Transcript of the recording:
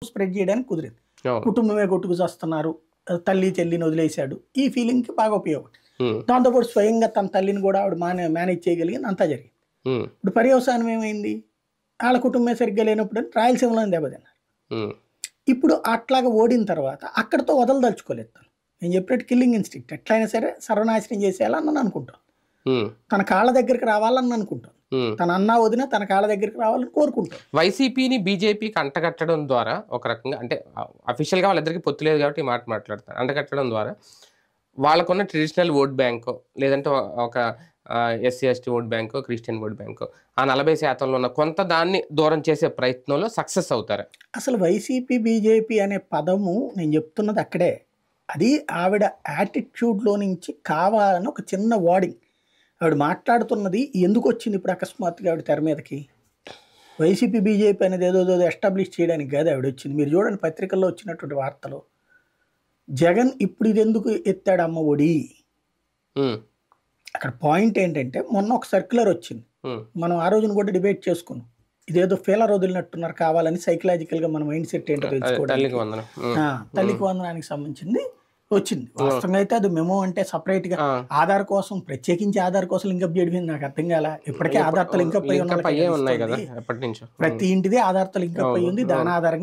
Spread చేయడానికి కుదిరింది. అవును. కుటుంబమే కొట్టుకు చస్తున్నారు, తల్లి చెల్లిని వదిలేశాడు, ఈ ఫీలింగ్కి బాగా ఉపయోగపడింది. ఉమ్, దాంతోపాటు స్వయంగా తన తల్లిని కూడా ఆవిడ మేనేజ్ చేయగలిగింది, అంతా జరిగింది. ఉమ్, ఇప్పుడు పర్యవసానం ఏమైంది? వాళ్ళ కుటుంబమే సరిగ్గా లేనప్పుడు అని రాయలసీమలో దెబ్బతిన్నారు. ఉమ్, ఇప్పుడు అట్లాగా ఓడిన తర్వాత అక్కడితో వదలదలుచుకోలేదు తను. నేను చెప్పినట్టు కిల్లింగ్ ఇన్స్టింక్ట్ ఎట్లయినా సరే సర్వనాశనం చేసేయాలని నన్ను అనుకుంటాను. ఉమ్, తన కాళ్ళ దగ్గరికి రావాలని అనుకుంటాను. ఉమ్. తన అన్న వదిన తన కాళ్ళ దగ్గరికి రావాలని కోరుకుంటాను. వైసీపీని బీజేపీకి అంటగట్టడం ద్వారా ఒక రకంగా అంటే అఫీషియల్గా వాళ్ళిద్దరికి పొత్తు లేదు కాబట్టి ఈ మాట మాట్లాడతాను. అంటగట్టడం ద్వారా వాళ్ళకున్న ట్రెడిషనల్ ఓట్ బ్యాంకు లేదంటే ఒక SC ST vote bank Christian vote bank ఆ 40% ఉన్న కొంత దాన్ని దూరం చేసే ప్రయత్నంలో సక్సెస్ అవుతారు. అసలు వైసీపీ బీజేపీ అనే పదము నేను చెప్తున్నది అక్కడే. అది ఆవిడ యాటిట్యూడ్లో నుంచి కావాలని ఒక చిన్న వార్డింగ్. ఆవిడ మాట్లాడుతున్నది ఎందుకు వచ్చింది ఇప్పుడు అకస్మాత్తుగా ఆవిడ తెర మీదకి? వైసీపీ బీజేపీ అనేది ఏదో ఎస్టాబ్లిష్ చేయడానికి కాదు ఆవిడ వచ్చింది. మీరు చూడండి పత్రికల్లో వచ్చినటువంటి వార్తలు, జగన్ ఇప్పుడు ఇది ఎందుకు ఎత్తాడు అమ్మ ఒడి. ఉమ్, అక్కడ పాయింట్ ఏంటంటే మొన్న ఒక సర్క్యులర్ వచ్చింది, ఉమ్, మనం ఆ రోజున కూడా డిబేట్ చేసుకున్నాం. ఇదేదో ఫీలర్ వదిలినట్టున్నారు కావాలని, సైకలాజికల్గా మన మైండ్ సెట్ ఏంటో తల్లికి తెలుసుకోవడానికి వందనం. తల్లికి వందనానికి సంబంధించింది వచ్చింది. వాస్తవంగా అయితే అది మెమో అంటే సపరేట్గా ఆధార్ కోసం, ప్రత్యేకించి ఆధార్ కోసం లింకప్ చేయడం నాకు అర్థం కాల. ఇప్పటికే ఆధార్తో లింకప్ అయ్యి ఉన్నాయి కదా ఎప్పటి నుంచో. ప్రతి ఇంటిది ఆధార్తో లింకప్ అయ్యి ఉంది. దాని ఆధారంగా